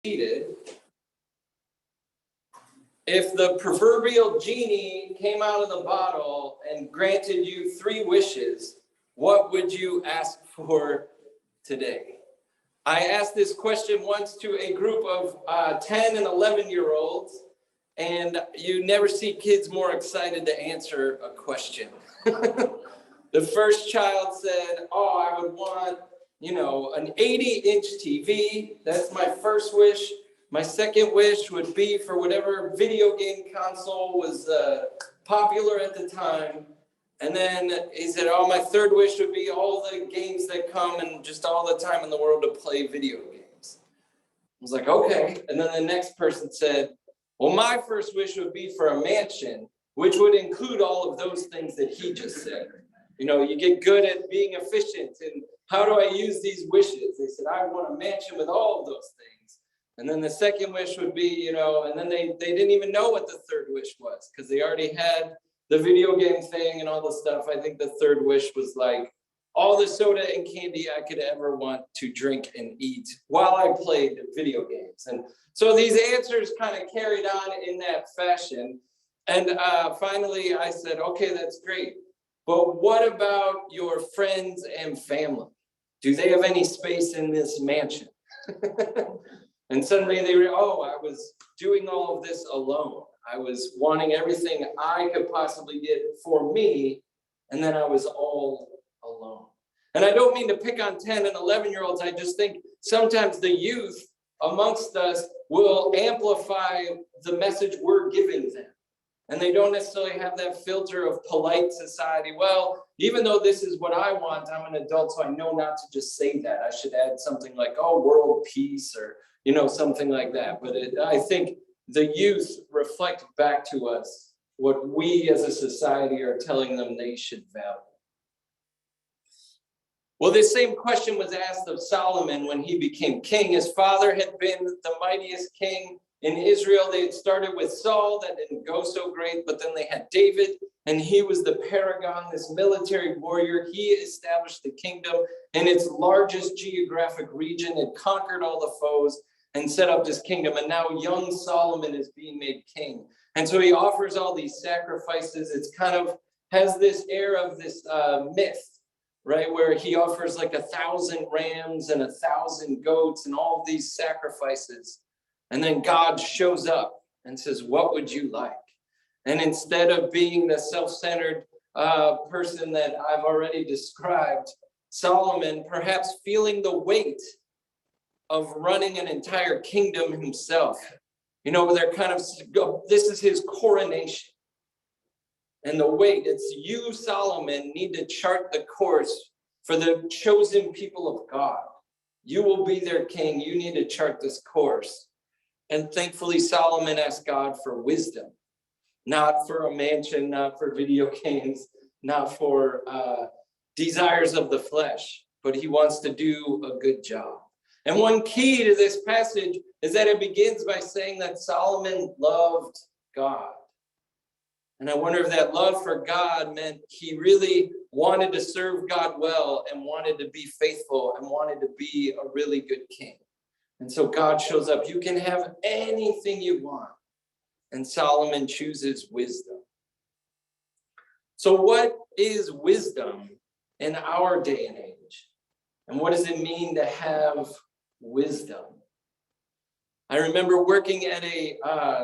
If the proverbial genie came out of the bottle and granted you 3 wishes, what would you ask for today? I asked this question once to a group of 10 and 11-year-olds, and you never see kids more excited to answer a question. The first child said, I would want, an 80-inch TV. That's my first wish. My second wish would be for whatever video game console was popular at the time. And then he said, my third wish would be all the games that come and just all the time in the world to play video games. I was like, okay. And then the next person said, well, my first wish would be for a mansion, which would include all of those things that he just said. You get good at being efficient. And how do I use these wishes? They said, I want a mansion with all of those things. And then the second wish would be, and then they didn't even know what the third wish was because they already had the video game thing and all the stuff. I think the third wish was like all the soda and candy I could ever want to drink and eat while I played video games. And so these answers kind of carried on in that fashion. And finally I said, okay, that's great. But what about your friends and family? Do they have any space in this mansion? And suddenly they were, I was doing all of this alone. I was wanting everything I could possibly get for me, and then I was all alone. And I don't mean to pick on 10 and 11-year-olds. I just think sometimes the youth amongst us will amplify the message we're giving them. And they don't necessarily have that filter of polite society. Well, even though this is what I want, I'm an adult, so I know not to just say that. I should add something like, world peace, or, something like that. But I think the youth reflect back to us what we as a society are telling them they should value. Well, this same question was asked of Solomon when he became king. His father had been the mightiest king in Israel. They had started with Saul. That didn't go so great, but then they had David, and he was the paragon, this military warrior. He established the kingdom in its largest geographic region, had conquered all the foes, and set up this kingdom. And now young Solomon is being made king. And so he offers all these sacrifices. It's kind of has this air of this myth, right? Where he offers like 1,000 rams and 1,000 goats and all of these sacrifices. And then God shows up and says, what would you like? And instead of being the self-centered person that I've already described, Solomon, perhaps feeling the weight of running an entire kingdom himself, they're kind of, this is his coronation. And the weight, it's you, Solomon, need to chart the course for the chosen people of God. You will be their king. You need to chart this course. And thankfully, Solomon asked God for wisdom, not for a mansion, not for video games, not for desires of the flesh, but he wants to do a good job. And one key to this passage is that it begins by saying that Solomon loved God. And I wonder if that love for God meant he really wanted to serve God well and wanted to be faithful and wanted to be a really good king. And so God shows up. You can have anything you want. And Solomon chooses wisdom. So what is wisdom in our day and age? And what does it mean to have wisdom? I remember working at a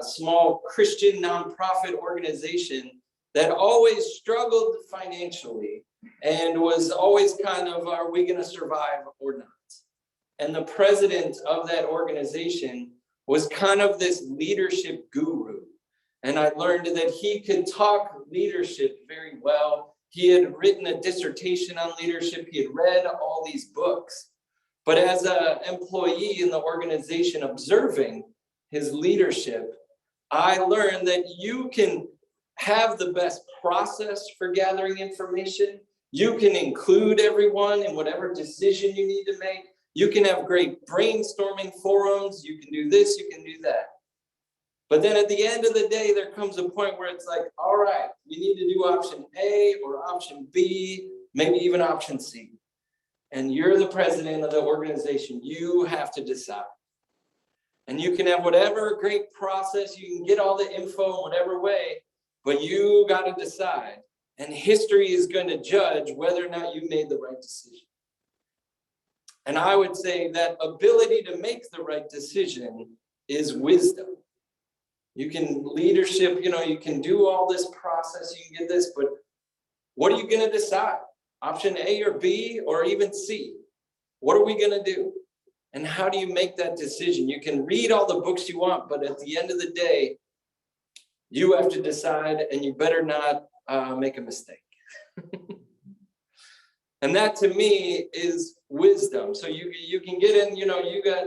small Christian nonprofit organization that always struggled financially and was always kind of, are we going to survive or not? And the president of that organization was kind of this leadership guru. And I learned that he could talk leadership very well. He had written a dissertation on leadership. He had read all these books. But as an employee in the organization observing his leadership, I learned that you can have the best process for gathering information. You can include everyone in whatever decision you need to make. You can have great brainstorming forums. You can do this, you can do that. But then at the end of the day, there comes a point where it's like, all right, you need to do option A or option B, maybe even option C. And you're the president of the organization. You have to decide. And you can have whatever great process, you can get all the info in whatever way, but you got to decide. And history is going to judge whether or not you made the right decision. And I would say that ability to make the right decision is wisdom. You can leadership, you can do all this process, you can get this, but what are you going to decide? Option A or B or even C? What are we going to do? And how do you make that decision? You can read all the books you want, but at the end of the day, you have to decide, and you better not make a mistake. And that to me is wisdom. So you can get in,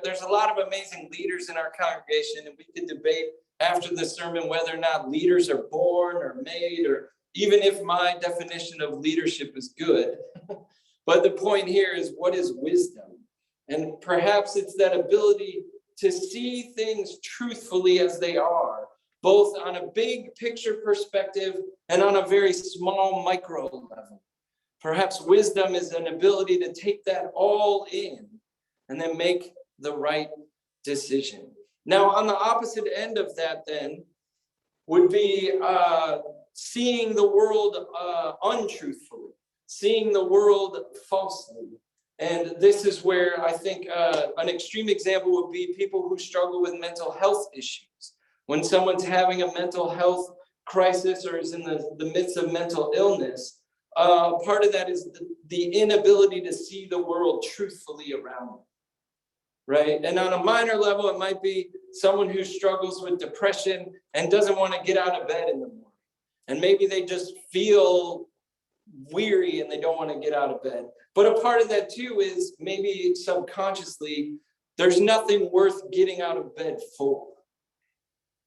there's a lot of amazing leaders in our congregation, and we could debate after the sermon whether or not leaders are born or made, or even if my definition of leadership is good. But the point here is, what is wisdom? And perhaps it's that ability to see things truthfully as they are, both on a big picture perspective and on a very small micro level. Perhaps wisdom is an ability to take that all in and then make the right decision. Now, on the opposite end of that then would be seeing the world untruthfully, seeing the world falsely. And this is where I think an extreme example would be people who struggle with mental health issues. When someone's having a mental health crisis or is in the midst of mental illness, part of that is the inability to see the world truthfully around them, right? And on a minor level, it might be someone who struggles with depression and doesn't want to get out of bed in the morning. And maybe they just feel weary and they don't want to get out of bed. But a part of that too is maybe subconsciously, there's nothing worth getting out of bed for.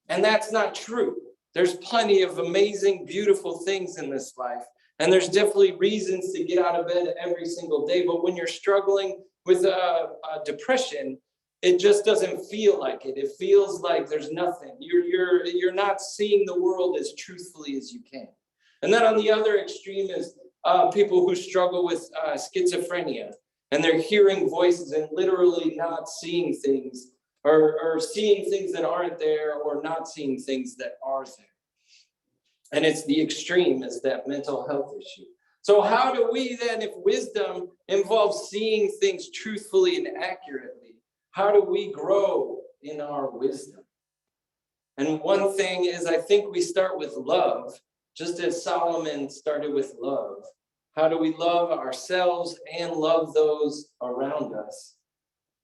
And that's not true. There's plenty of amazing, beautiful things in this life. And there's definitely reasons to get out of bed every single day. But when you're struggling with depression, it just doesn't feel like it. It feels like there's nothing. You're not seeing the world as truthfully as you can. And then on the other extreme is people who struggle with schizophrenia, and they're hearing voices and literally not seeing things, or seeing things that aren't there, or not seeing things that are there. And it's the extreme is that mental health issue. So how do we then, if wisdom involves seeing things truthfully and accurately, how do we grow in our wisdom? And one thing is, I think we start with love, just as Solomon started with love. How do we love ourselves and love those around us?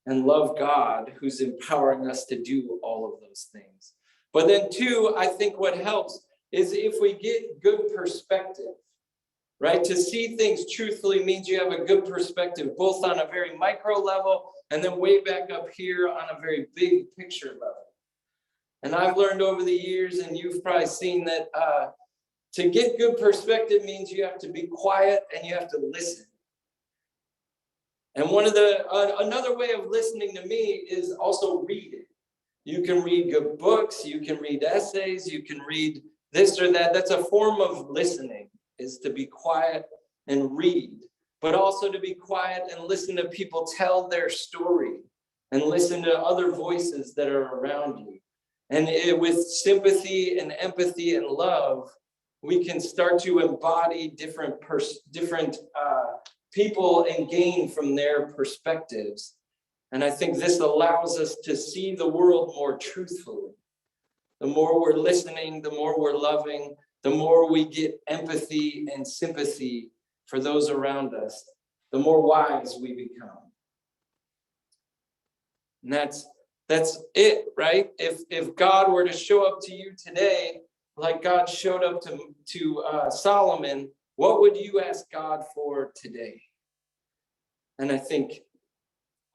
And love God, who's empowering us to do all of those things. But then two, I think what helps is if we get good perspective, right? To see things truthfully means you have a good perspective, both on a very micro level and then way back up here on a very big picture level. And I've learned over the years, and you've probably seen that to get good perspective means you have to be quiet and you have to listen. And another way of listening to me is also reading. You can read good books, you can read essays, you can read this or that. That's a form of listening, is to be quiet and read, but also to be quiet and listen to people tell their story and listen to other voices that are around you. And with sympathy and empathy and love, we can start to embody different people and gain from their perspectives. And I think this allows us to see the world more truthfully. The more we're listening, the more we're loving, the more we get empathy and sympathy for those around us, the more wise we become. And that's it, right? If God were to show up to you today, like God showed up to Solomon, what would you ask God for today? And I think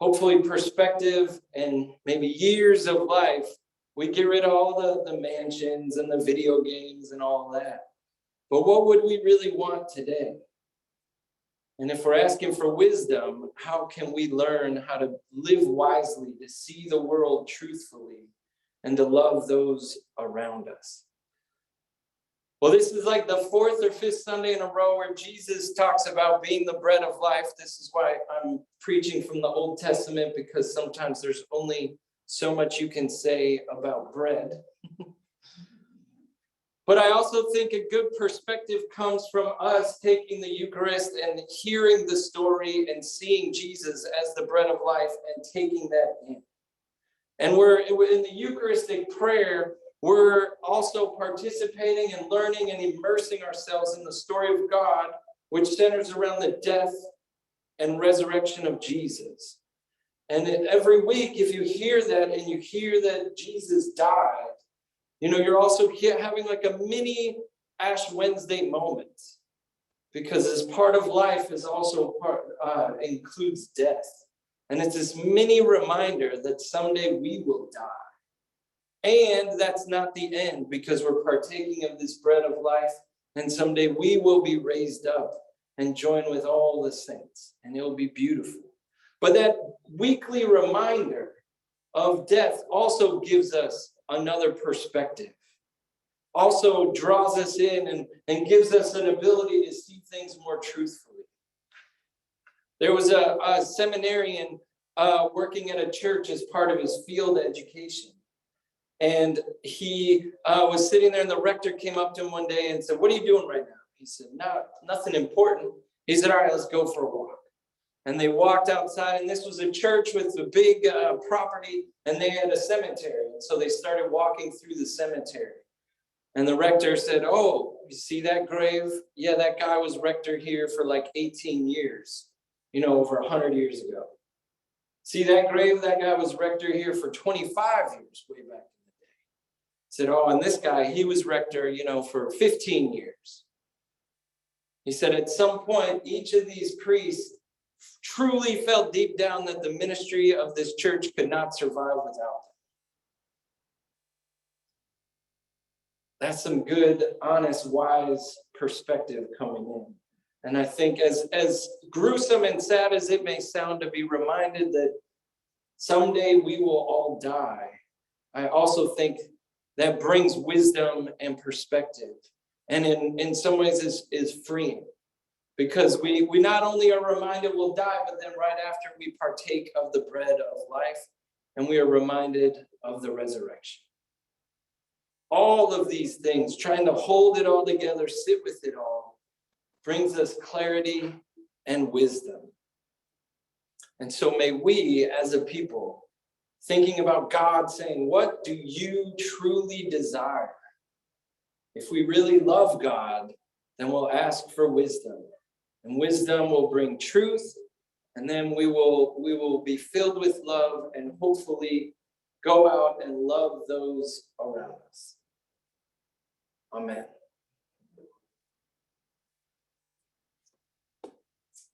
hopefully perspective and maybe years of life, we get rid of all the mansions and the video games and all that. But what would we really want today? And if we're asking for wisdom, how can we learn how to live wisely, to see the world truthfully, and to love those around us? Well, this is like the fourth or fifth Sunday in a row where Jesus talks about being the bread of life. This is why I'm preaching from the Old Testament, because sometimes there's only so much you can say about bread. But I also think a good perspective comes from us taking the Eucharist and hearing the story and seeing Jesus as the bread of life and taking that in. And we're in the Eucharistic prayer, we're also participating and learning and immersing ourselves in the story of God, which centers around the death and resurrection of Jesus. And every week, if you hear that and you hear that Jesus died, you're also having like a mini Ash Wednesday moment, because as part of life is also includes death. And it's this mini reminder that someday we will die. And that's not the end, because we're partaking of this bread of life, and someday we will be raised up and join with all the saints, and it'll be beautiful. But that weekly reminder of death also gives us another perspective, also draws us in and gives us an ability to see things more truthfully. There was a seminarian working at a church as part of his field education. And he was sitting there, and the rector came up to him one day and said, "What are you doing right now?" He said, "No, nothing important." He said, "All right, let's go for a walk." And they walked outside, and this was a church with a big property, and they had a cemetery. And so they started walking through the cemetery. And the rector said, "Oh, you see that grave? Yeah, that guy was rector here for like 18 years, over 100 years ago. See that grave? That guy was rector here for 25 years, way back in the day." Said, "Oh, and this guy, he was rector, for 15 years. He said, at some point, each of these priests truly felt deep down that the ministry of this church could not survive without them." That's some good, honest, wise perspective coming in. And I think as gruesome and sad as it may sound to be reminded that someday we will all die, I also think that brings wisdom and perspective. And in some ways is freeing. Because we not only are reminded we'll die, but then right after we partake of the bread of life, and we are reminded of the resurrection. All of these things, trying to hold it all together, sit with it all, brings us clarity and wisdom. And so may we, as a people, thinking about God, saying, what do you truly desire? If we really love God, then we'll ask for wisdom. And wisdom will bring truth, and then we will be filled with love and hopefully go out and love those around us. Amen.